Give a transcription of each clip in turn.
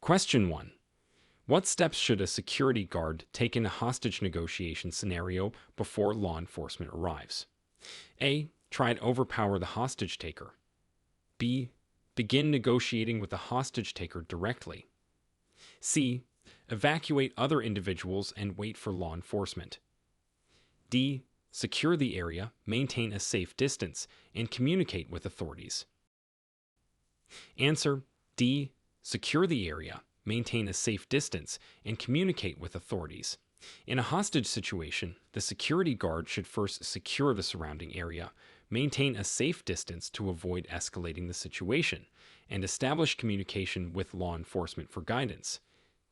Question 1. What steps should a security guard take in a hostage negotiation scenario before law enforcement arrives? A. Try and overpower the hostage taker. B. Begin negotiating with the hostage taker directly. C. Evacuate other individuals and wait for law enforcement. D. Secure the area, maintain a safe distance, and communicate with authorities. Answer: D. Secure the area, maintain a safe distance, and communicate with authorities. In a hostage situation, the security guard should first secure the surrounding area, maintain a safe distance to avoid escalating the situation, and establish communication with law enforcement for guidance.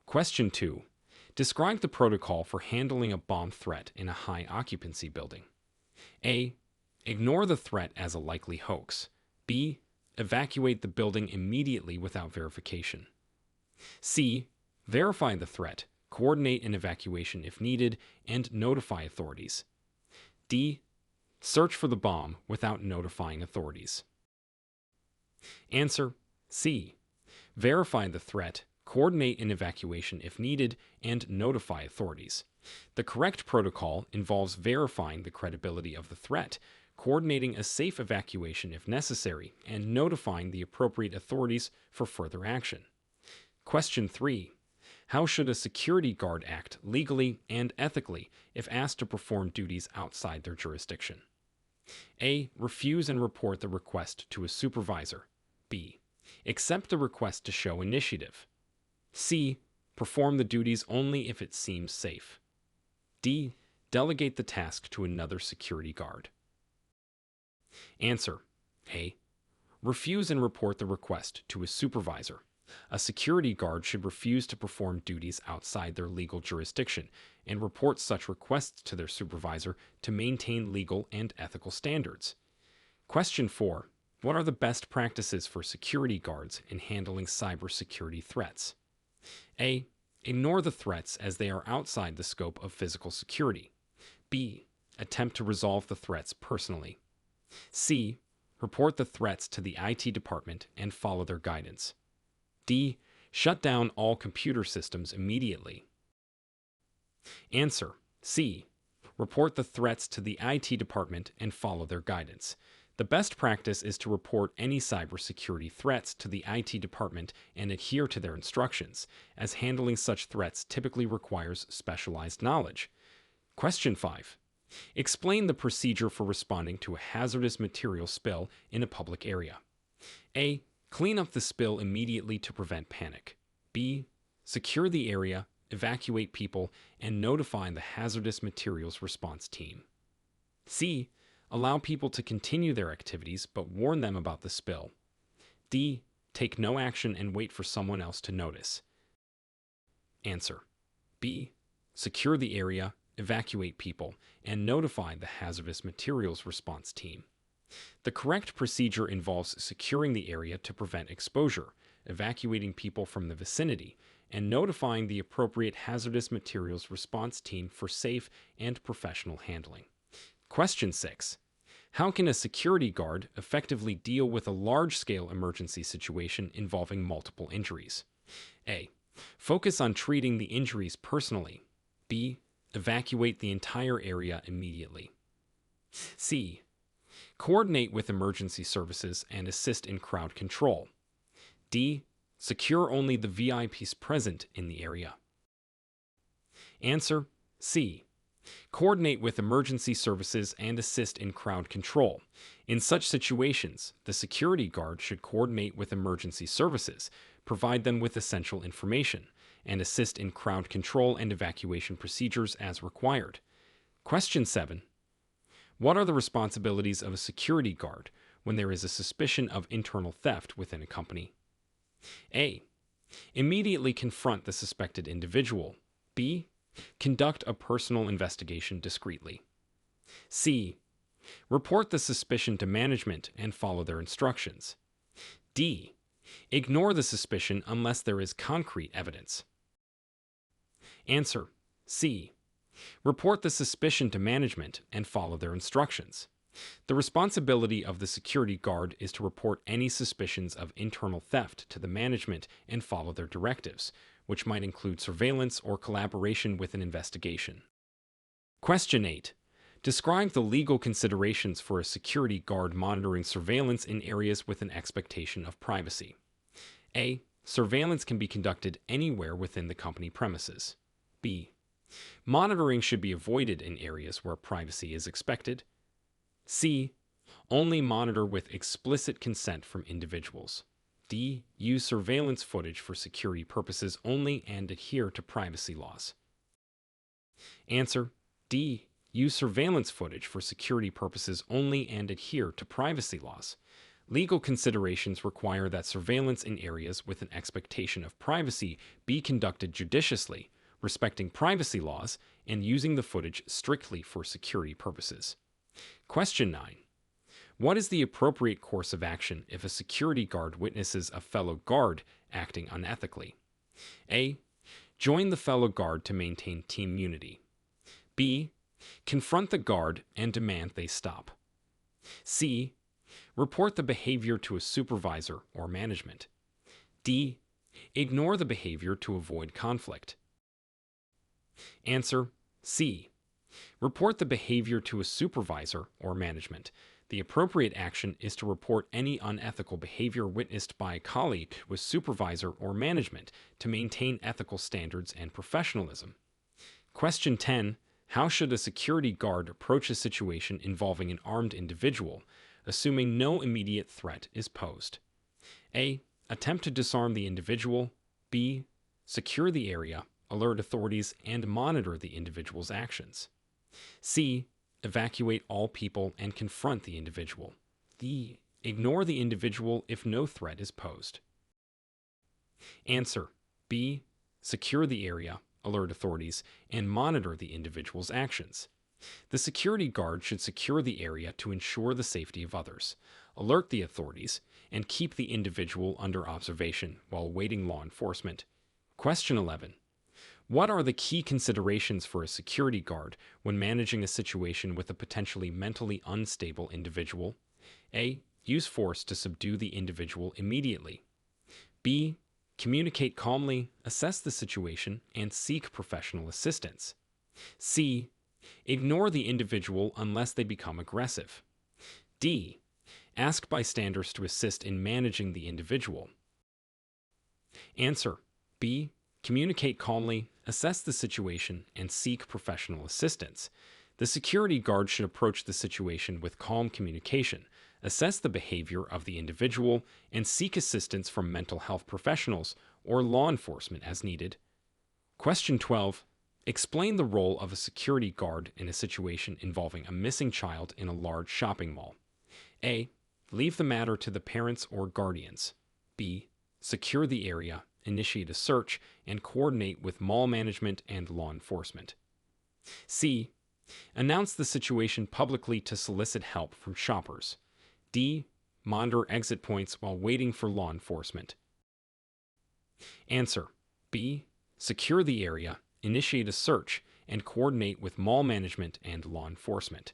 Question 2. Describe the protocol for handling a bomb threat in a high-occupancy building. A. Ignore the threat as a likely hoax. B. Evacuate the building immediately without verification. C. Verify the threat, coordinate an evacuation if needed, and notify authorities. D. Search for the bomb without notifying authorities. Answer: C. Verify the threat, coordinate an evacuation if needed, and notify authorities. The correct protocol involves verifying the credibility of the threat, coordinating a safe evacuation if necessary, and notifying the appropriate authorities for further action. Question 3. How should a security guard act legally and ethically if asked to perform duties outside their jurisdiction? A. Refuse and report the request to a supervisor. B. Accept the request to show initiative. C. Perform the duties only if it seems safe. D. Delegate the task to another security guard. Answer: A. Refuse and report the request to a supervisor. A security guard should refuse to perform duties outside their legal jurisdiction and report such requests to their supervisor to maintain legal and ethical standards. Question 4. What are the best practices for security guards in handling cybersecurity threats? A. Ignore the threats as they are outside the scope of physical security. B. Attempt to resolve the threats personally. C. Report the threats to the IT department and follow their guidance. D. Shut down all computer systems immediately. Answer: C. Report the threats to the IT department and follow their guidance. The best practice is to report any cybersecurity threats to the IT department and adhere to their instructions, as handling such threats typically requires specialized knowledge. Question 5. Explain the procedure for responding to a hazardous material spill in a public area. A. Clean up the spill immediately to prevent panic. B. Secure the area, evacuate people, and notify the hazardous materials response team. C. Allow people to continue their activities but warn them about the spill. D. Take no action and wait for someone else to notice. Answer: B. Secure the area, evacuate people, and notify the hazardous materials response team. The correct procedure involves securing the area to prevent exposure, evacuating people from the vicinity, and notifying the appropriate hazardous materials response team for safe and professional handling. Question 6. How can a security guard effectively deal with a large-scale emergency situation involving multiple injuries? A. Focus on treating the injuries personally. B. Evacuate the entire area immediately. C. Coordinate with emergency services and assist in crowd control. D. Secure only the VIPs present in the area. Answer: C. Coordinate with emergency services and assist in crowd control. In such situations, the security guard should coordinate with emergency services, provide them with essential information, and assist in crowd control and evacuation procedures as required. Question 7. What are the responsibilities of a security guard when there is a suspicion of internal theft within a company? A. Immediately confront the suspected individual. B. Conduct a personal investigation discreetly. C. Report the suspicion to management and follow their instructions. D. Ignore the suspicion unless there is concrete evidence. Answer: C. Report the suspicion to management and follow their instructions. The responsibility of the security guard is to report any suspicions of internal theft to the management and follow their directives, which might include surveillance or collaboration with an investigation. Question 8. Describe the legal considerations for a security guard monitoring surveillance in areas with an expectation of privacy. A. Surveillance can be conducted anywhere within the company premises. B. Monitoring should be avoided in areas where privacy is expected. C. Only monitor with explicit consent from individuals. D. Use surveillance footage for security purposes only and adhere to privacy laws. Answer. D. Use surveillance footage for security purposes only and adhere to privacy laws. Legal considerations require that surveillance in areas with an expectation of privacy be conducted judiciously, respecting privacy laws, and using the footage strictly for security purposes. Question 9. What is the appropriate course of action if a security guard witnesses a fellow guard acting unethically? A. Join the fellow guard to maintain team unity. B. Confront the guard and demand they stop. C. Report the behavior to a supervisor or management. D. Ignore the behavior to avoid conflict. Answer. C. Report the behavior to a supervisor or management. The appropriate action is to report any unethical behavior witnessed by a colleague to a supervisor or management to maintain ethical standards and professionalism. Question 10. How should a security guard approach a situation involving an armed individual, assuming no immediate threat is posed? A. Attempt to disarm the individual. B. Secure the area, alert authorities, and monitor the individual's actions. C. Evacuate all people and confront the individual. D. Ignore the individual if no threat is posed. Answer. B. Secure the area, alert authorities, and monitor the individual's actions. The security guard should secure the area to ensure the safety of others, alert the authorities, and keep the individual under observation while awaiting law enforcement. Question 11. What are the key considerations for a security guard when managing a situation with a potentially mentally unstable individual? A. Use force to subdue the individual immediately. B. Communicate calmly, assess the situation, and seek professional assistance. C. Ignore the individual unless they become aggressive. D. Ask bystanders to assist in managing the individual. Answer. B. Communicate calmly, assess the situation, and seek professional assistance. The security guard should approach the situation with calm communication, assess the behavior of the individual, and seek assistance from mental health professionals or law enforcement as needed. Question 12. Explain the role of a security guard in a situation involving a missing child in a large shopping mall. A. Leave the matter to the parents or guardians. B. Secure the area, initiate a search, and coordinate with mall management and law enforcement. C. Announce the situation publicly to solicit help from shoppers. D. Monitor exit points while waiting for law enforcement. Answer. B. Secure the area, initiate a search, and coordinate with mall management and law enforcement.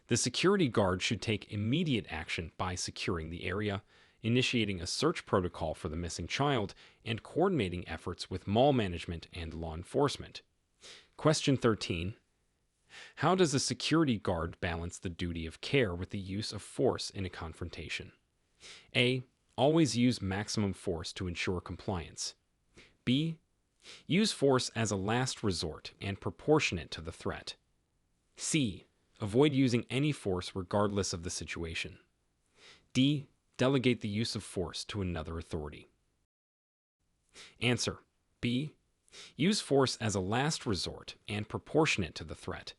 The security guard should take immediate action by securing the area, initiating a search protocol for the missing child, and coordinating efforts with mall management and law enforcement. Question 13. How does a security guard balance the duty of care with the use of force in a confrontation? A. Always use maximum force to ensure compliance. B. Use force as a last resort and proportionate to the threat. C. Avoid using any force regardless of the situation. D. Delegate the use of force to another authority. Answer. B. Use force as a last resort and proportionate to the threat.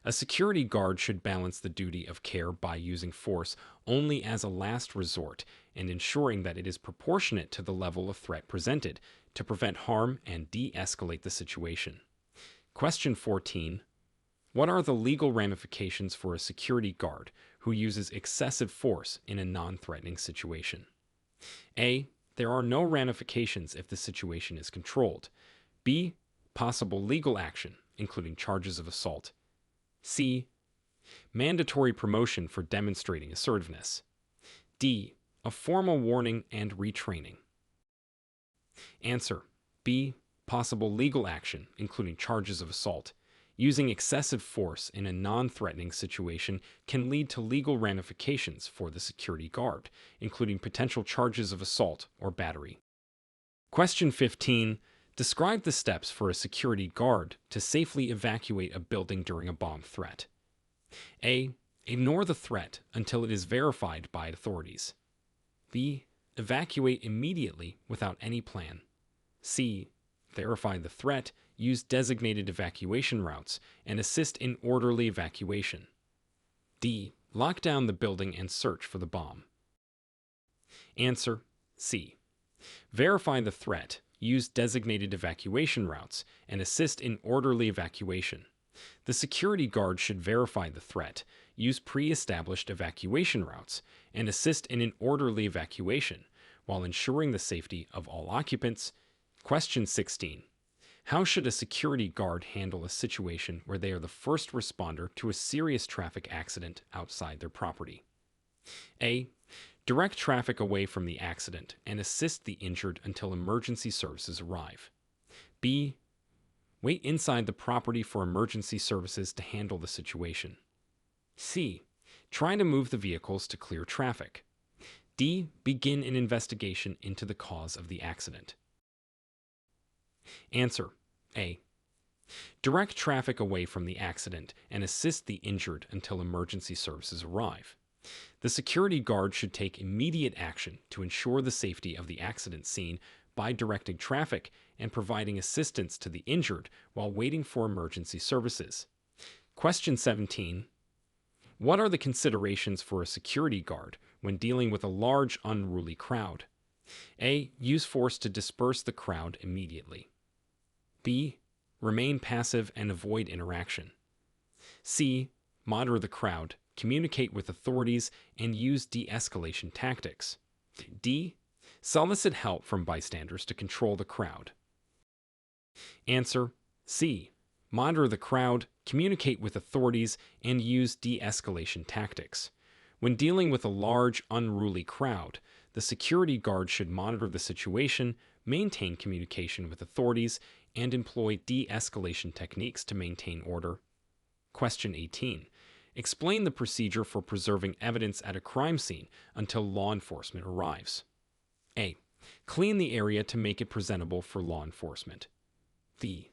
A security guard should balance the duty of care by using force only as a last resort and ensuring that it is proportionate to the level of threat presented to prevent harm and de-escalate the situation. Question 14. What are the legal ramifications for a security guard who uses excessive force in a non-threatening situation? A. There are no ramifications if the situation is controlled. B. Possible legal action, including charges of assault. C. Mandatory promotion for demonstrating assertiveness. D. A formal warning and retraining. Answer. B. Possible legal action, including charges of assault. Using excessive force in a non-threatening situation can lead to legal ramifications for the security guard, including potential charges of assault or battery. Question 15. Describe the steps for a security guard to safely evacuate a building during a bomb threat. A. Ignore the threat until it is verified by authorities. B. Evacuate immediately without any plan. C. Verify the threat, use designated evacuation routes, and assist in orderly evacuation. D. Lock down the building and search for the bomb. Answer. C. Verify the threat, use designated evacuation routes, and assist in orderly evacuation. The security guard should verify the threat, use pre-established evacuation routes, and assist in an orderly evacuation, while ensuring the safety of all occupants. Question 16. How should a security guard handle a situation where they are the first responder to a serious traffic accident outside their property? A. Direct traffic away from the accident and assist the injured until emergency services arrive. B. Wait inside the property for emergency services to handle the situation. C. Try to move the vehicles to clear traffic. D. Begin an investigation into the cause of the accident. Answer. A. Direct traffic away from the accident and assist the injured until emergency services arrive. The security guard should take immediate action to ensure the safety of the accident scene by directing traffic and providing assistance to the injured while waiting for emergency services. Question 17. What are the considerations for a security guard when dealing with a large, unruly crowd? A. Use force to disperse the crowd immediately. B. Remain passive and avoid interaction. C. Monitor the crowd, communicate with authorities, and use de-escalation tactics. D. Solicit help from bystanders to control the crowd. Answer. C. Monitor the crowd, communicate with authorities, and use de-escalation tactics. When dealing with a large, unruly crowd, the security guard should monitor the situation, maintain communication with authorities, and employ de-escalation techniques to maintain order. Question 18. Explain the procedure for preserving evidence at a crime scene until law enforcement arrives. A. Clean the area to make it presentable for law enforcement. B.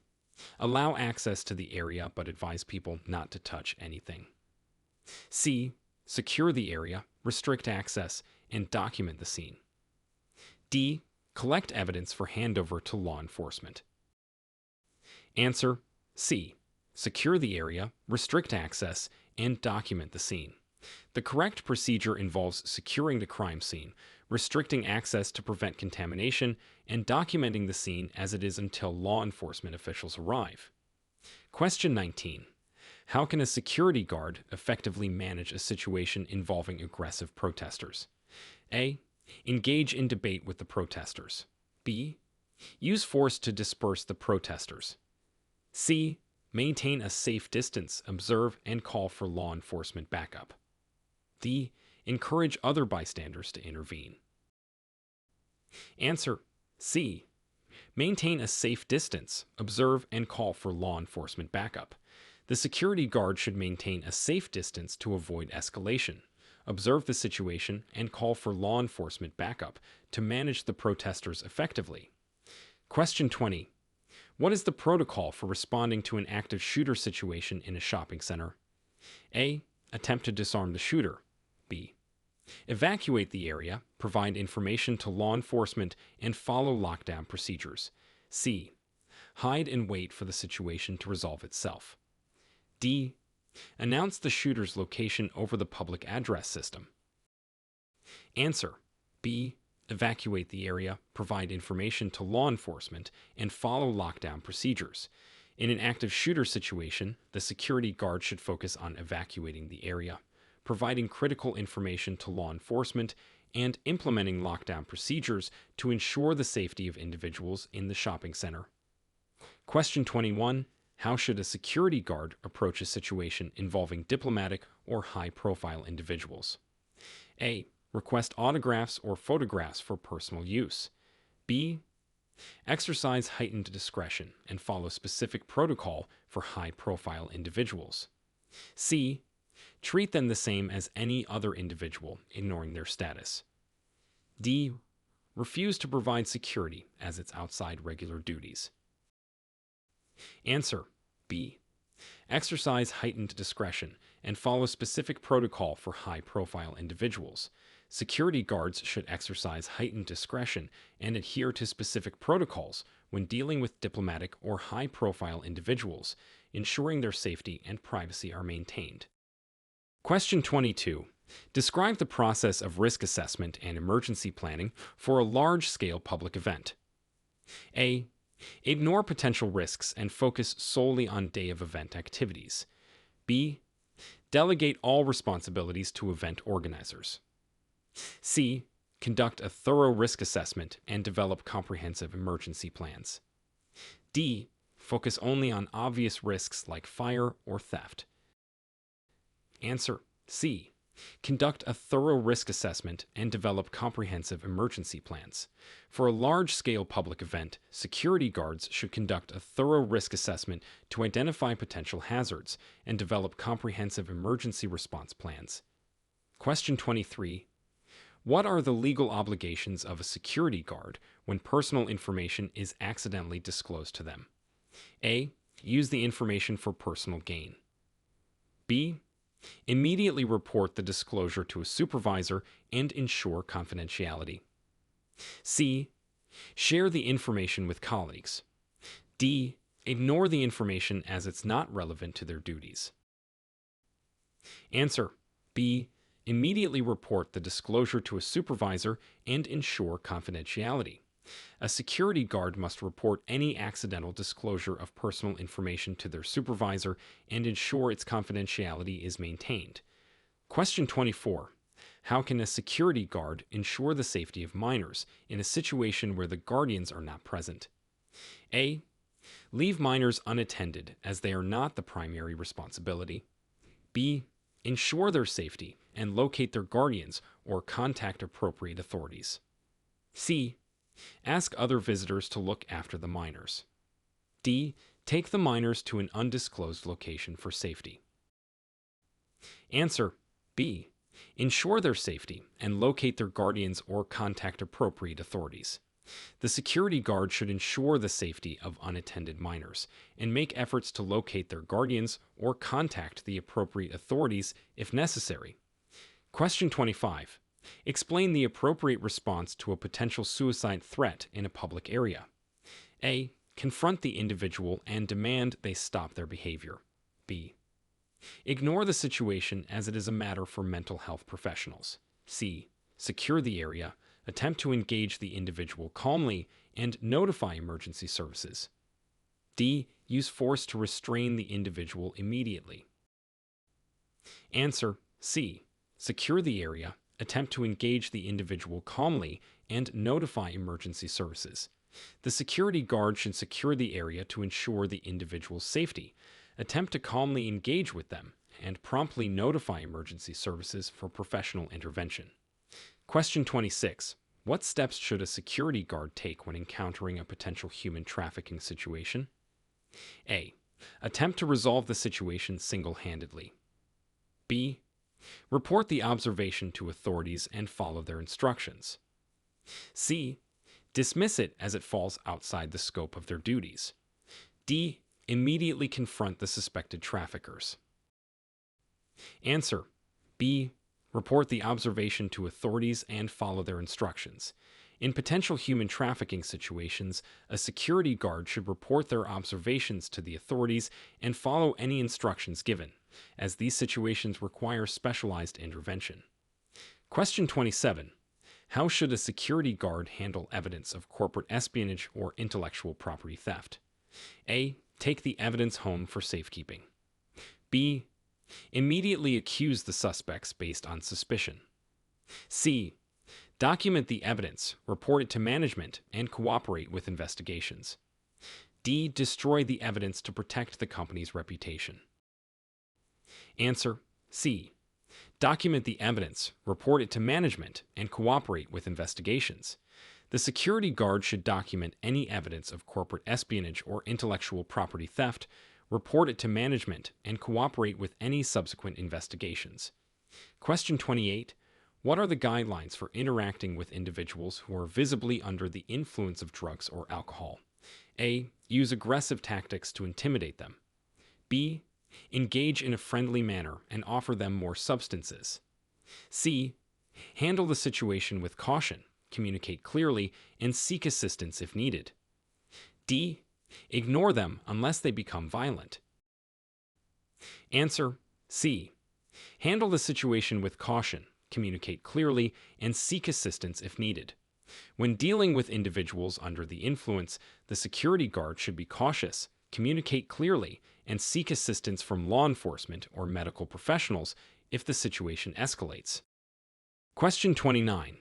Allow access to the area but advise people not to touch anything. C. Secure the area, restrict access, and document the scene. D. Collect evidence for handover to law enforcement. Answer. C. Secure the area, restrict access, and document the scene. The correct procedure involves securing the crime scene, restricting access to prevent contamination, and documenting the scene as it is until law enforcement officials arrive. Question 19. How can a security guard effectively manage a situation involving aggressive protesters? A. Engage in debate with the protesters. B. Use force to disperse the protesters. C. Maintain a safe distance, observe, and call for law enforcement backup. D. Encourage other bystanders to intervene. Answer. C. Maintain a safe distance, observe, and call for law enforcement backup. The security guard should maintain a safe distance to avoid escalation, observe the situation, and call for law enforcement backup to manage the protesters effectively. Question 20. What is the protocol for responding to an active shooter situation in a shopping center? A. Attempt to disarm the shooter. B. Evacuate the area, provide information to law enforcement, and follow lockdown procedures. C. Hide and wait for the situation to resolve itself. D. Announce the shooter's location over the public address system. Answer. B. Evacuate the area, provide information to law enforcement, and follow lockdown procedures. In an active shooter situation, the security guard should focus on evacuating the area, providing critical information to law enforcement, and implementing lockdown procedures to ensure the safety of individuals in the shopping center. Question 21. How should a security guard approach a situation involving diplomatic or high-profile individuals? A. Request autographs or photographs for personal use. B. Exercise heightened discretion and follow specific protocol for high-profile individuals. C. Treat them the same as any other individual, ignoring their status. D. Refuse to provide security as it's outside regular duties. Answer: B. Exercise heightened discretion and follow specific protocol for high-profile individuals. Security guards should exercise heightened discretion and adhere to specific protocols when dealing with diplomatic or high-profile individuals, ensuring their safety and privacy are maintained. Question 22. Describe the process of risk assessment and emergency planning for a large-scale public event. A. Ignore potential risks and focus solely on day-of-event activities. B. Delegate all responsibilities to event organizers. C. Conduct a thorough risk assessment and develop comprehensive emergency plans. D. Focus only on obvious risks like fire or theft. Answer: C. Conduct a thorough risk assessment and develop comprehensive emergency plans. For a large-scale public event, security guards should conduct a thorough risk assessment to identify potential hazards and develop comprehensive emergency response plans. Question 23. What are the legal obligations of a security guard when personal information is accidentally disclosed to them? A. Use the information for personal gain. B. Immediately report the disclosure to a supervisor and ensure confidentiality. C. Share the information with colleagues. D. Ignore the information as it's not relevant to their duties. Answer: B. Immediately report the disclosure to a supervisor and ensure confidentiality. A security guard must report any accidental disclosure of personal information to their supervisor and ensure its confidentiality is maintained. Question 24. How can a security guard ensure the safety of minors in a situation where the guardians are not present? A. Leave minors unattended as they are not the primary responsibility. B. Ensure their safety and locate their guardians or contact appropriate authorities. C. Ask other visitors to look after the minors. D. Take the minors to an undisclosed location for safety. Answer: B. Ensure their safety and locate their guardians or contact appropriate authorities. The security guard should ensure the safety of unattended minors and make efforts to locate their guardians or contact the appropriate authorities if necessary. Question 25. Explain the appropriate response to a potential suicide threat in a public area. A. Confront the individual and demand they stop their behavior. B. Ignore the situation as it is a matter for mental health professionals. C. Secure the area, attempt to engage the individual calmly, and notify emergency services. D. Use force to restrain the individual immediately. Answer: C. Secure the area, attempt to engage the individual calmly, and notify emergency services. The security guard should secure the area to ensure the individual's safety, attempt to calmly engage with them, and promptly notify emergency services for professional intervention. Question 26. What steps should a security guard take when encountering a potential human trafficking situation? A. Attempt to resolve the situation single-handedly. B. Report the observation to authorities and follow their instructions. C. Dismiss it as it falls outside the scope of their duties. D. Immediately confront the suspected traffickers. Answer: B. Report the observation to authorities and follow their instructions. In potential human trafficking situations, a security guard should report their observations to the authorities and follow any instructions given, as these situations require specialized intervention. Question 27. How should a security guard handle evidence of corporate espionage or intellectual property theft? A. Take the evidence home for safekeeping. B. Immediately accuse the suspects based on suspicion. C. Document the evidence, report it to management, and cooperate with investigations. D. Destroy the evidence to protect the company's reputation. Answer C. Document the evidence, report it to management, and cooperate with investigations. The security guard should document any evidence of corporate espionage or intellectual property theft, report it to management, and cooperate with any subsequent investigations. Question 28. What are the guidelines for interacting with individuals who are visibly under the influence of drugs or alcohol? A. Use aggressive tactics to intimidate them. B. Engage in a friendly manner and offer them more substances. C. Handle the situation with caution, communicate clearly, and seek assistance if needed. D. Ignore them unless they become violent. Answer C. Handle the situation with caution, communicate clearly, and seek assistance if needed. When dealing with individuals under the influence, the security guard should be cautious, communicate clearly, and seek assistance from law enforcement or medical professionals if the situation escalates. Question 29.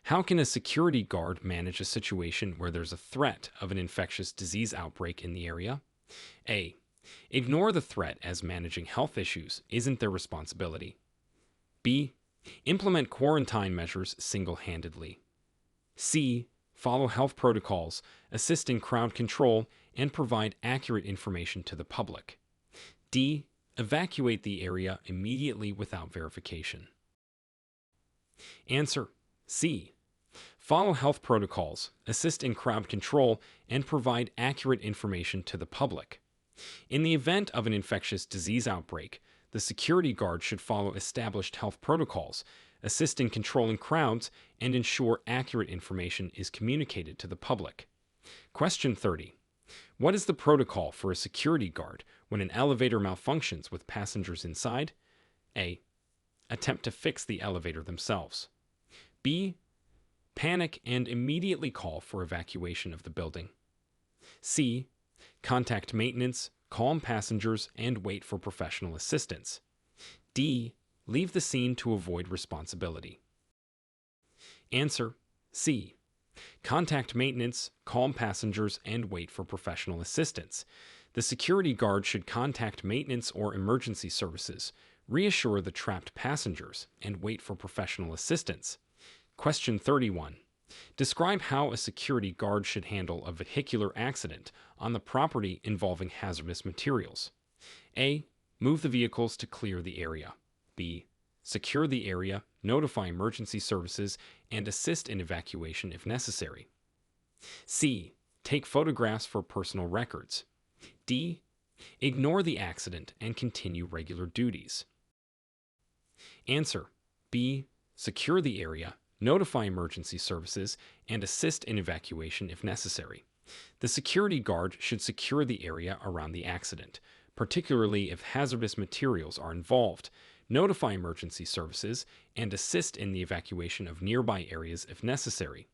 How can a security guard manage a situation where there's a threat of an infectious disease outbreak in the area? A. Ignore the threat as managing health issues isn't their responsibility. B. Implement quarantine measures single-handedly. C. Follow health protocols, assist in crowd control, and provide accurate information to the public. D. Evacuate the area immediately without verification. Answer C. Follow health protocols, assist in crowd control, and provide accurate information to the public. In the event of an infectious disease outbreak, the security guard should follow established health protocols, assist in controlling crowds, and ensure accurate information is communicated to the public. Question 30. What is the protocol for a security guard when an elevator malfunctions with passengers inside? A. Attempt to fix the elevator themselves. B. Panic and immediately call for evacuation of the building. C. Contact maintenance, calm passengers, and wait for professional assistance. D. Leave the scene to avoid responsibility. Answer C. Contact maintenance, calm passengers, and wait for professional assistance. The security guard should contact maintenance or emergency services, reassure the trapped passengers, and wait for professional assistance. Question 31. Describe how a security guard should handle a vehicular accident on the property involving hazardous materials. A. Move the vehicles to clear the area. B. Secure the area, notify emergency services, and assist in evacuation if necessary. C. Take photographs for personal records. D. Ignore the accident and continue regular duties. Answer B. Secure the area, notify emergency services, and assist in evacuation if necessary. The security guard should secure the area around the accident, particularly if hazardous materials are involved, notify emergency services, and assist in the evacuation of nearby areas if necessary.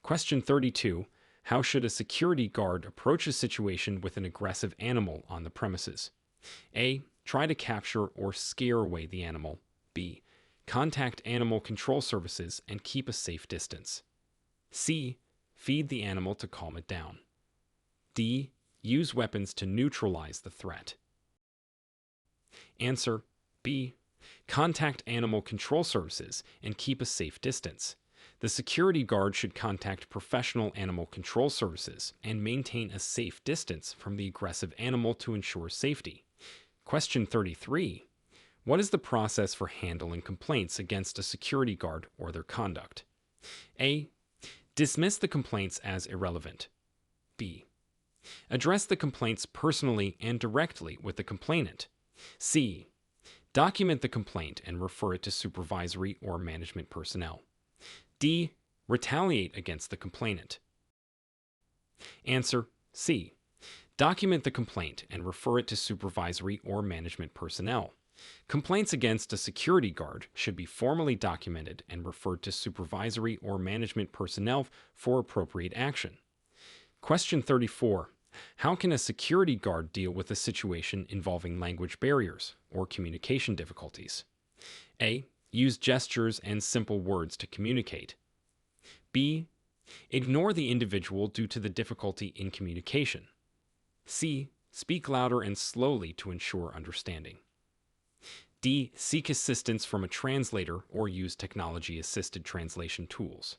Question 32. How should a security guard approach a situation with an aggressive animal on the premises? A. Try to capture or scare away the animal. B. Contact animal control services and keep a safe distance. C. Feed the animal to calm it down. D. Use weapons to neutralize the threat. Answer B. Contact animal control services and keep a safe distance. The security guard should contact professional animal control services and maintain a safe distance from the aggressive animal to ensure safety. Question 33. What is the process for handling complaints against a security guard or their conduct? A. Dismiss the complaints as irrelevant. B. Address the complaints personally and directly with the complainant. C. Document the complaint and refer it to supervisory or management personnel. D. Retaliate against the complainant. Answer C. Document the complaint and refer it to supervisory or management personnel. Complaints against a security guard should be formally documented and referred to supervisory or management personnel for appropriate action. Question 34. How can a security guard deal with a situation involving language barriers or communication difficulties? A. Use gestures and simple words to communicate. B. Ignore the individual due to the difficulty in communication. C. Speak louder and slowly to ensure understanding. D. Seek assistance from a translator or use technology-assisted translation tools.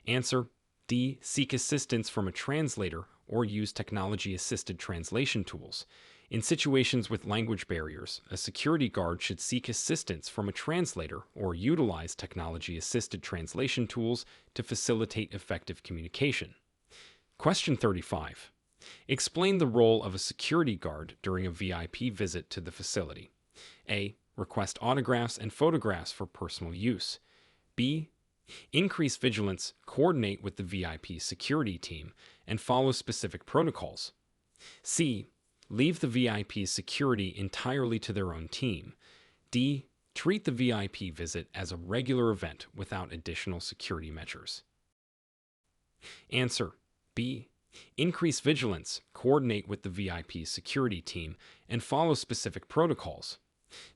Answer: D. Seek assistance from a translator or use technology-assisted translation tools. In situations with language barriers, a security guard should seek assistance from a translator or utilize technology-assisted translation tools to facilitate effective communication. Question 35. Explain the role of a security guard during a VIP visit to the facility. A. Request autographs and photographs for personal use. B. Increase vigilance, coordinate with the VIP security team, and follow specific protocols. C. Leave the VIP security entirely to their own team. D. Treat the VIP visit as a regular event without additional security measures. Answer: B. Increase vigilance, coordinate with the VIP security team, and follow specific protocols.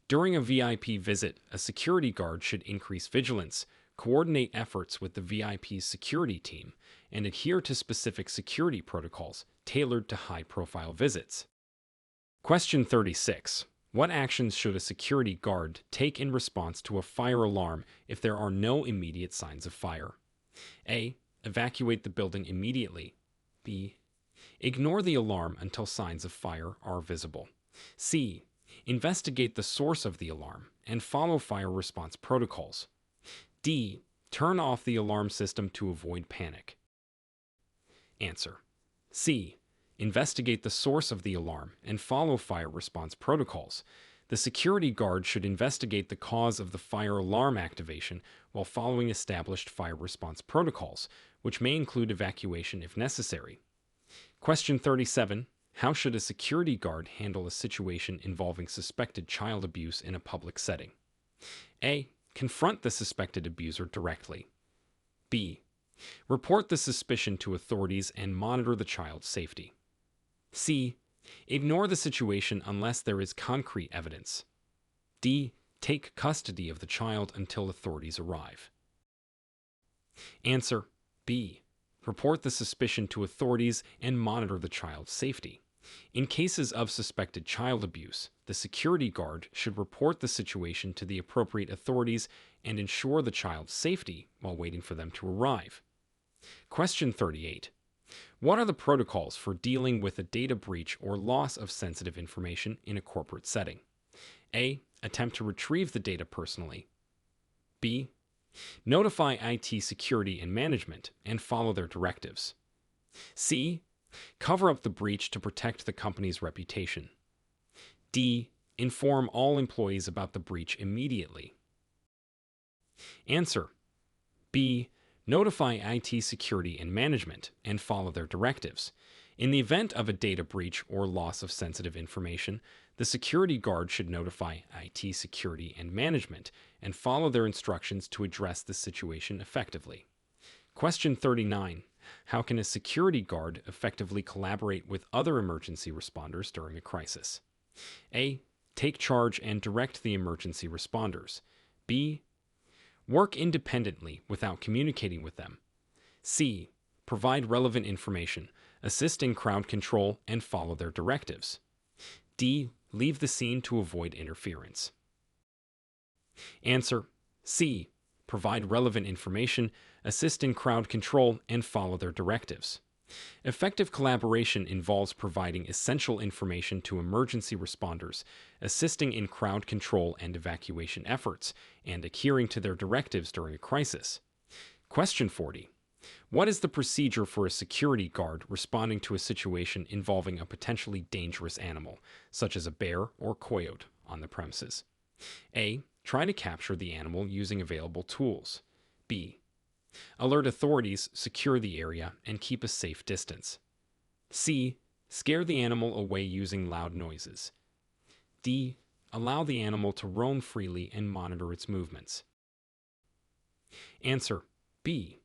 During a VIP visit, a security guard should increase vigilance, coordinate efforts with the VIP's security team, and adhere to specific security protocols tailored to high-profile visits. Question 36. What actions should a security guard take in response to a fire alarm if there are no immediate signs of fire? A. Evacuate the building immediately. B. Ignore the alarm until signs of fire are visible. C. Investigate the source of the alarm and follow fire response protocols. D. Turn off the alarm system to avoid panic. Answer: C. Investigate the source of the alarm and follow fire response protocols. The security guard should investigate the cause of the fire alarm activation while following established fire response protocols, which may include evacuation if necessary. Question 37. How should a security guard handle a situation involving suspected child abuse in a public setting? A. Confront the suspected abuser directly. B. Report the suspicion to authorities and monitor the child's safety. C. Ignore the situation unless there is concrete evidence. D. Take custody of the child until authorities arrive. Answer: B. Report the suspicion to authorities and monitor the child's safety. In cases of suspected child abuse, the security guard should report the situation to the appropriate authorities and ensure the child's safety while waiting for them to arrive. Question 38. What are the protocols for dealing with a data breach or loss of sensitive information in a corporate setting? A. Attempt to retrieve the data personally. B. Notify IT security and management and follow their directives. C. Cover up the breach to protect the company's reputation. D. Inform all employees about the breach immediately. Answer: B. Notify IT security and management and follow their directives. In the event of a data breach or loss of sensitive information, the security guard should notify IT security and management and follow their instructions to address the situation effectively. Question 39. How can a security guard effectively collaborate with other emergency responders during a crisis? A. Take charge and direct the emergency responders. B. Work independently without communicating with them. C. Provide relevant information, assist in crowd control, and follow their directives. D. Leave the scene to avoid interference. Answer: C. Provide relevant information, assist in crowd control, and follow their directives. Effective collaboration involves providing essential information to emergency responders, assisting in crowd control and evacuation efforts, and adhering to their directives during a crisis. Question 40. What is the procedure for a security guard responding to a situation involving a potentially dangerous animal, such as a bear or coyote, on the premises? A. Try to capture the animal using available tools. B. Alert authorities, secure the area, and keep a safe distance. C. Scare the animal away using loud noises. D. Allow the animal to roam freely and monitor its movements. Answer: B.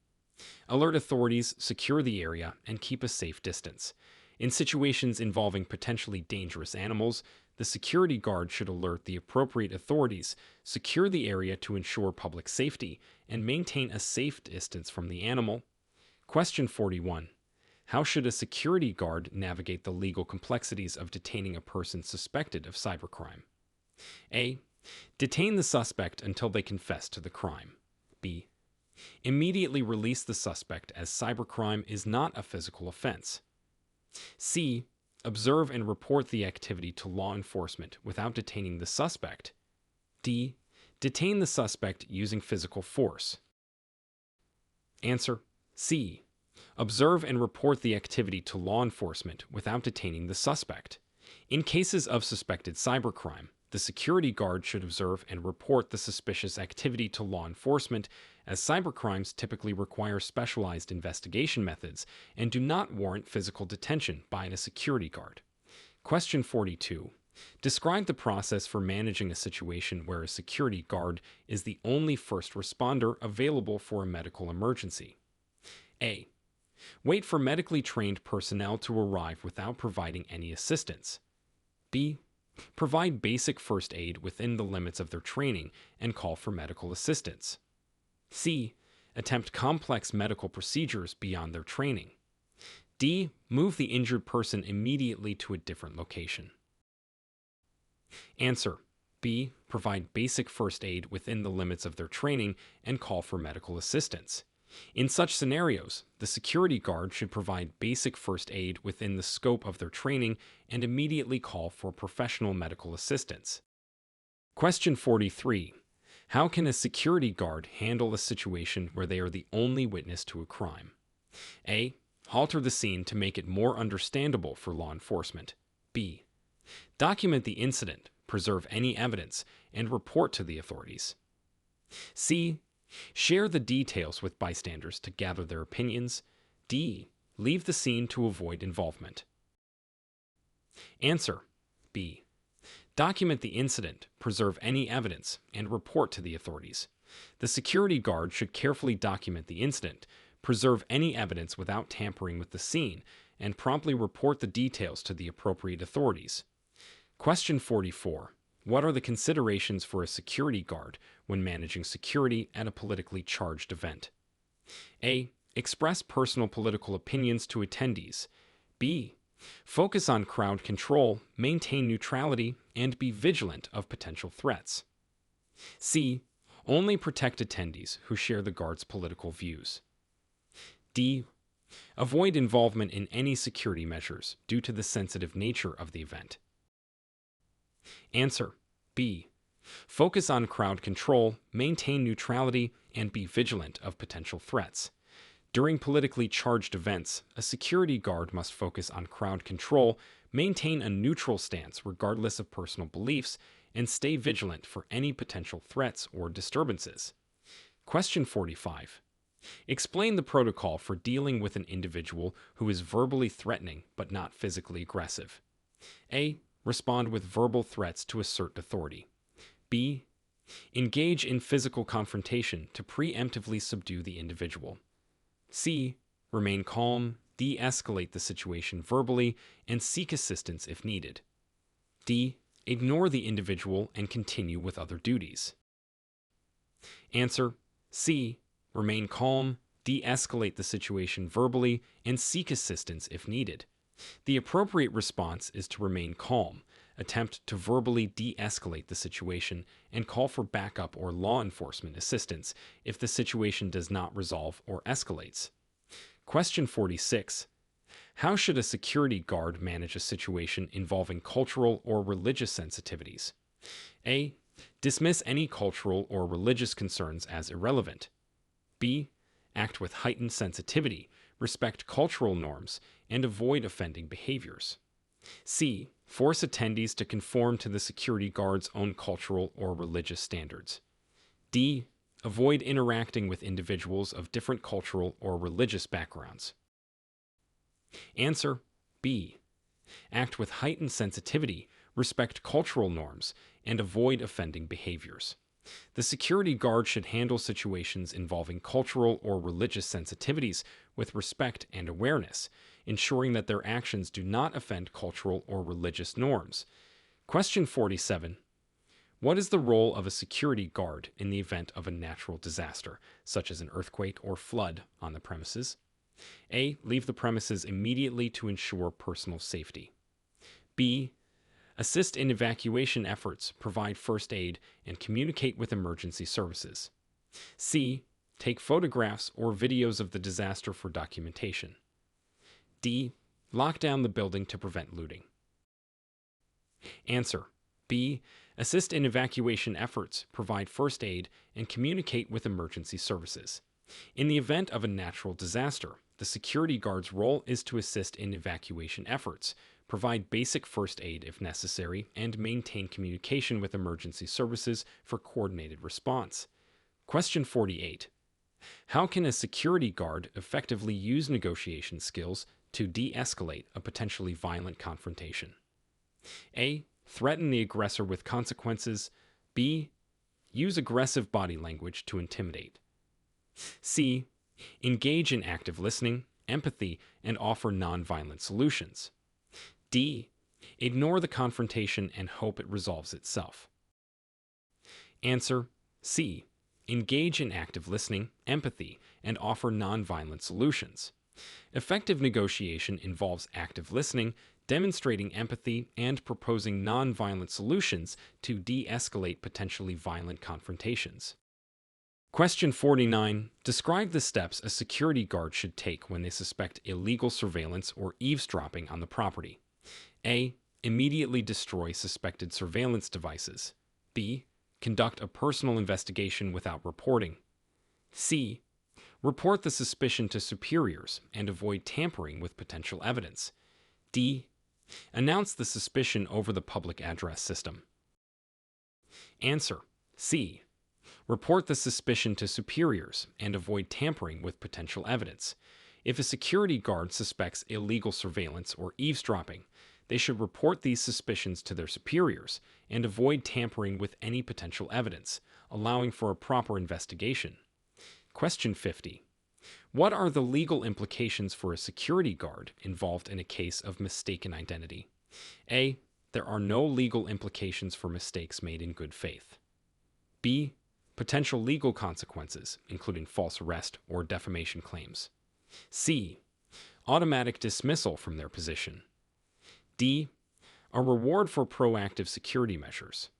Alert authorities, secure the area, and keep a safe distance. In situations involving potentially dangerous animals, the security guard should alert the appropriate authorities, secure the area to ensure public safety, and maintain a safe distance from the animal. Question 41. How should a security guard navigate the legal complexities of detaining a person suspected of cybercrime? A. Detain the suspect until they confess to the crime. B. Immediately release the suspect as cybercrime is not a physical offense. C. Observe and report the activity to law enforcement without detaining the suspect. D. Detain the suspect using physical force. Answer: C. Observe and report the activity to law enforcement without detaining the suspect. In cases of suspected cybercrime, the security guard should observe and report the suspicious activity to law enforcement, as cybercrimes typically require specialized investigation methods and do not warrant physical detention by a security guard. Question 42. Describe the process for managing a situation where a security guard is the only first responder available for a medical emergency. A. Wait for medically trained personnel to arrive without providing any assistance. B. Provide basic first aid within the limits of their training and call for medical assistance. C. Attempt complex medical procedures beyond their training. D. Move the injured person immediately to a different location. Answer: B. Provide basic first aid within the limits of their training and call for medical assistance. In such scenarios, the security guard should provide basic first aid within the scope of their training and immediately call for professional medical assistance. Question 43. How can a security guard handle a situation where they are the only witness to a crime? A. Alter the scene to make it more understandable for law enforcement. B. Document the incident, preserve any evidence, and report to the authorities. C. Share the details with bystanders to gather their opinions. D. Leave the scene to avoid involvement. Answer: B. Document the incident, preserve any evidence, and report to the authorities. The security guard should carefully document the incident, preserve any evidence without tampering with the scene, and promptly report the details to the appropriate authorities. Question 44. What are the considerations for a security guard when managing security at a politically charged event? A. Express personal political opinions to attendees. B. Focus on crowd control, maintain neutrality, and be vigilant of potential threats. C. Only protect attendees who share the guard's political views. D. Avoid involvement in any security measures due to the sensitive nature of the event. Answer: B. Focus on crowd control, maintain neutrality, and be vigilant of potential threats. During politically charged events, a security guard must focus on crowd control, maintain a neutral stance regardless of personal beliefs, and stay vigilant for any potential threats or disturbances. Question 45. Explain the protocol for dealing with an individual who is verbally threatening but not physically aggressive. A. Respond with verbal threats to assert authority. B. Engage in physical confrontation to preemptively subdue the individual. C. Remain calm, de-escalate the situation verbally, and seek assistance if needed. D. Ignore the individual and continue with other duties. Answer: C. Remain calm, de-escalate the situation verbally, and seek assistance if needed. The appropriate response is to remain calm, attempt to verbally de-escalate the situation, and call for backup or law enforcement assistance if the situation does not resolve or escalates. Question 46. How should a security guard manage a situation involving cultural or religious sensitivities? A. Dismiss any cultural or religious concerns as irrelevant. B. Act with heightened sensitivity, respect cultural norms, and avoid offending behaviors. C. Force attendees to conform to the security guard's own cultural or religious standards. D. Avoid interacting with individuals of different cultural or religious backgrounds. Answer: B. Act with heightened sensitivity, respect cultural norms, and avoid offending behaviors. The security guard should handle situations involving cultural or religious sensitivities with respect and awareness, ensuring that their actions do not offend cultural or religious norms. Question 47. What is the role of a security guard in the event of a natural disaster, such as an earthquake or flood, on the premises? A. Leave the premises immediately to ensure personal safety. B. Assist in evacuation efforts, provide first aid, and communicate with emergency services. C. Take photographs or videos of the disaster for documentation. D. Lock down the building to prevent looting. Answer. B. Assist in evacuation efforts, provide first aid, and communicate with emergency services. In the event of a natural disaster, the security guard's role is to assist in evacuation efforts, provide basic first aid if necessary, and maintain communication with emergency services for coordinated response. Question 48. How can a security guard effectively use negotiation skills to de-escalate a potentially violent confrontation? A. Threaten the aggressor with consequences. B. Use aggressive body language to intimidate. C. Engage in active listening, empathy, and offer nonviolent solutions. D. Ignore the confrontation and hope it resolves itself. Answer. C. Engage in active listening, empathy, and offer nonviolent solutions. Effective negotiation involves active listening, demonstrating empathy, and proposing nonviolent solutions to de-escalate potentially violent confrontations. Question 49. Describe the steps a security guard should take when they suspect illegal surveillance or eavesdropping on the property. A. Immediately destroy suspected surveillance devices. B. Conduct a personal investigation without reporting. C. Report the suspicion to superiors and avoid tampering with potential evidence. D. Announce the suspicion over the public address system. Answer. C. Report the suspicion to superiors and avoid tampering with potential evidence. If a security guard suspects illegal surveillance or eavesdropping, they should report these suspicions to their superiors and avoid tampering with any potential evidence, allowing for a proper investigation. Question 50. What are the legal implications for a security guard involved in a case of mistaken identity? A. There are no legal implications for mistakes made in good faith. B. Potential legal consequences, including false arrest or defamation claims. C. Automatic dismissal from their position. D. A reward for proactive security measures.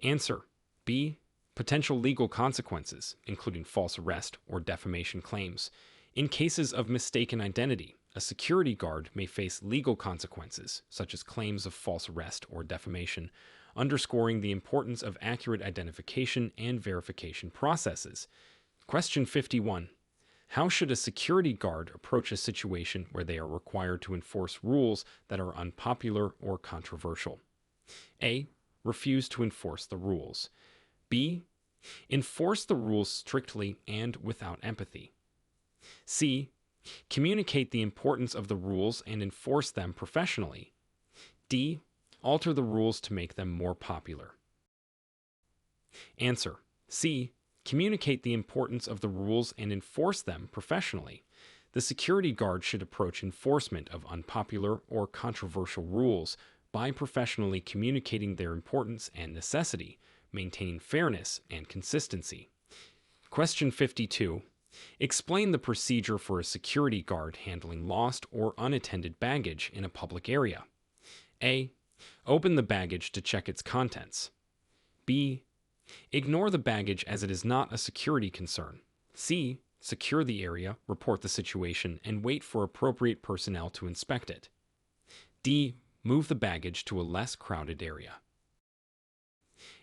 Answer. B. Potential legal consequences, including false arrest or defamation claims. In cases of mistaken identity, a security guard may face legal consequences, such as claims of false arrest or defamation, underscoring the importance of accurate identification and verification processes. Question 51. How should a security guard approach a situation where they are required to enforce rules that are unpopular or controversial? A. Refuse to enforce the rules. B. Enforce the rules strictly and without empathy. C. Communicate the importance of the rules and enforce them professionally. D. Alter the rules to make them more popular. Answer. C. Communicate the importance of the rules and enforce them professionally. The security guard should approach enforcement of unpopular or controversial rules by professionally communicating their importance and necessity, maintaining fairness and consistency. Question 52. Explain the procedure for a security guard handling lost or unattended baggage in a public area. A. Open the baggage to check its contents. B. Ignore the baggage as it is not a security concern. C. Secure the area, report the situation, and wait for appropriate personnel to inspect it. D. Move the baggage to a less crowded area.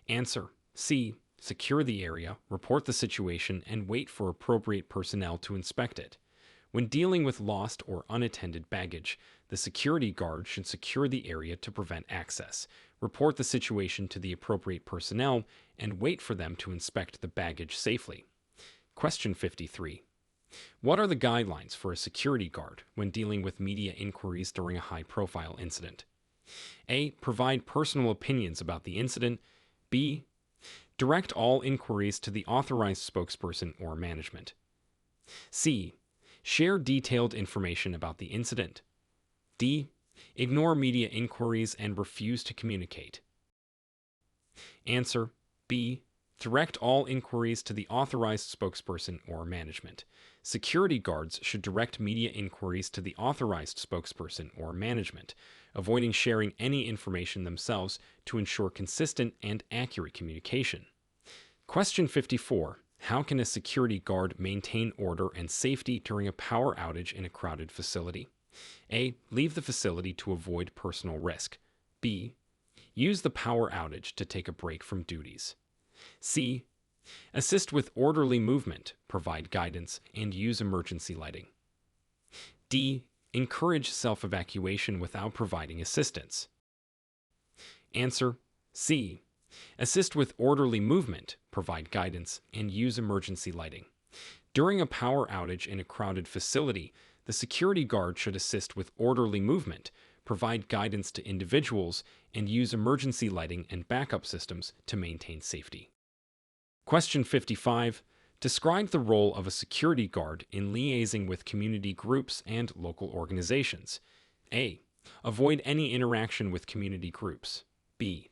Answer. C. Secure the area, report the situation, and wait for appropriate personnel to inspect it. When dealing with lost or unattended baggage, the security guard should secure the area to prevent access, report the situation to the appropriate personnel, and wait for them to inspect the baggage safely. Question 53. What are the guidelines for a security guard when dealing with media inquiries during a high-profile incident? A. Provide personal opinions about the incident. B. Direct all inquiries to the authorized spokesperson or management. C. Share detailed information about the incident. D. Ignore media inquiries and refuse to communicate. Answer. B. Direct all inquiries to the authorized spokesperson or management. Security guards should direct media inquiries to the authorized spokesperson or management, avoiding sharing any information themselves to ensure consistent and accurate communication. Question 54. How can a security guard maintain order and safety during a power outage in a crowded facility? A. Leave the facility to avoid personal risk. B. Use the power outage to take a break from duties. C. Assist with orderly movement, provide guidance, and use emergency lighting. D. Encourage self-evacuation without providing assistance. Answer: C. Assist with orderly movement, provide guidance, and use emergency lighting. During a power outage in a crowded facility, the security guard should assist with orderly movement, provide guidance to individuals, and use emergency lighting and backup systems to maintain safety. Question 55. Describe the role of a security guard in liaising with community groups and local organizations. A. Avoid any interaction with community groups. B.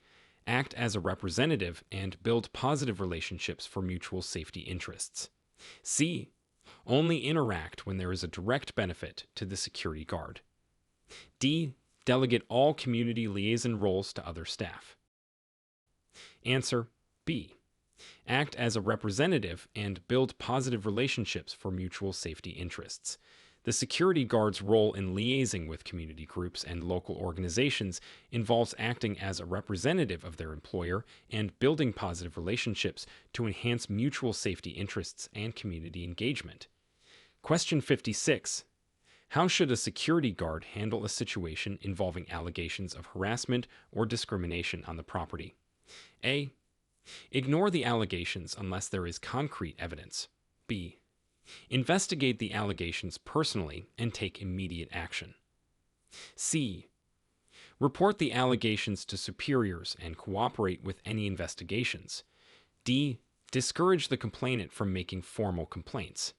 Act as a representative and build positive relationships for mutual safety interests. C. Only interact when there is a direct benefit to the security guard. D. Delegate all community liaison roles to other staff. Answer: B. Act as a representative and build positive relationships for mutual safety interests. The security guard's role in liaising with community groups and local organizations involves acting as a representative of their employer and building positive relationships to enhance mutual safety interests and community engagement. Question 56. How should a security guard handle a situation involving allegations of harassment or discrimination on the property? A. Ignore the allegations unless there is concrete evidence. B. Investigate the allegations personally and take immediate action. C. Report the allegations to superiors and cooperate with any investigations. D. Discourage the complainant from making formal complaints.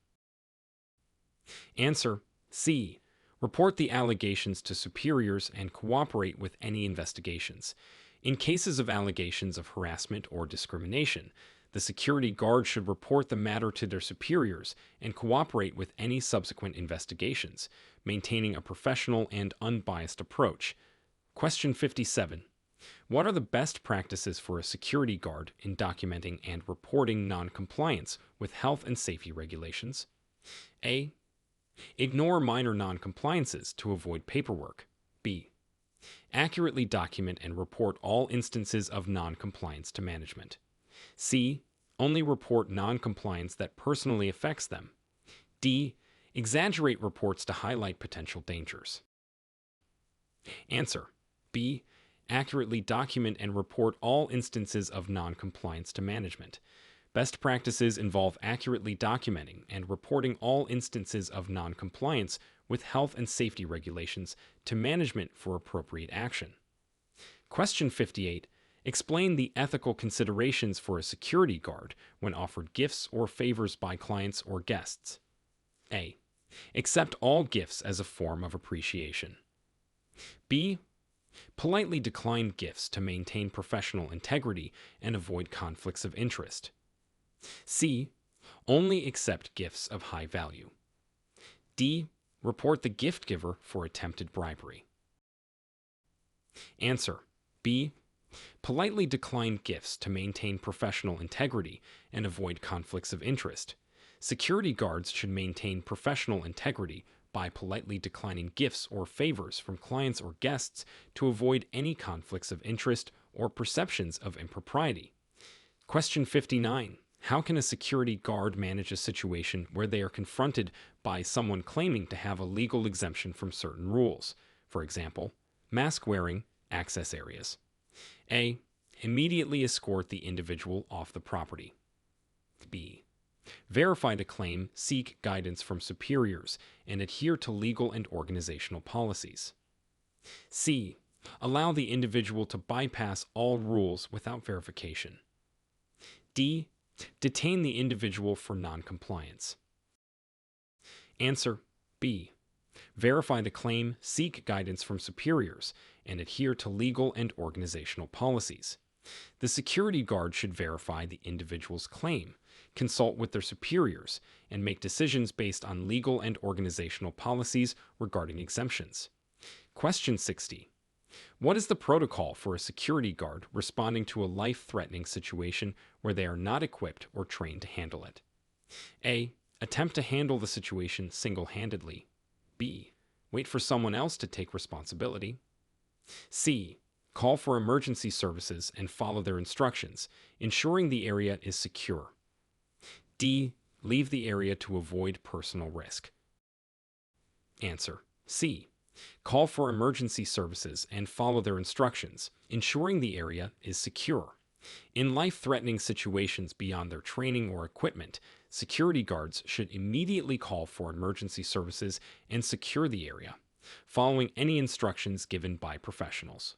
Answer: C. Report the allegations to superiors and cooperate with any investigations. In cases of allegations of harassment or discrimination, the security guard should report the matter to their superiors and cooperate with any subsequent investigations, maintaining a professional and unbiased approach. Question 57. What are the best practices for a security guard in documenting and reporting non-compliance with health and safety regulations? A. Ignore minor non-compliances to avoid paperwork. B. Accurately document and report all instances of non-compliance to management. C. Only report non-compliance that personally affects them. D. Exaggerate reports to highlight potential dangers. Answer: B. Accurately document and report all instances of non-compliance to management. Best practices involve accurately documenting and reporting all instances of non-compliance with health and safety regulations to management for appropriate action. Question 58. Explain the ethical considerations for a security guard when offered gifts or favors by clients or guests. A. Accept all gifts as a form of appreciation. B. Politely decline gifts to maintain professional integrity and avoid conflicts of interest. C. Only accept gifts of high value. D. Report the gift giver for attempted bribery. Answer: B. Politely decline gifts to maintain professional integrity and avoid conflicts of interest. Security guards should maintain professional integrity by politely declining gifts or favors from clients or guests to avoid any conflicts of interest or perceptions of impropriety. Question 59. How can a security guard manage a situation where they are confronted by someone claiming to have a legal exemption from certain rules? For example, mask wearing, access areas. A. Immediately escort the individual off the property. B. Verify the claim, seek guidance from superiors, and adhere to legal and organizational policies. C. Allow the individual to bypass all rules without verification. D. Detain the individual for non-compliance. Answer: B. Verify the claim, seek guidance from superiors, and adhere to legal and organizational policies. The security guard should verify the individual's claim, consult with their superiors, and make decisions based on legal and organizational policies regarding exemptions. Question 60. What is the protocol for a security guard responding to a life-threatening situation where they are not equipped or trained to handle it? A. Attempt to handle the situation single-handedly. B. Wait for someone else to take responsibility. C. Call for emergency services and follow their instructions, ensuring the area is secure. D. Leave the area to avoid personal risk. Answer: C. Call for emergency services and follow their instructions, ensuring the area is secure. In life-threatening situations beyond their training or equipment, security guards should immediately call for emergency services and secure the area, following any instructions given by professionals.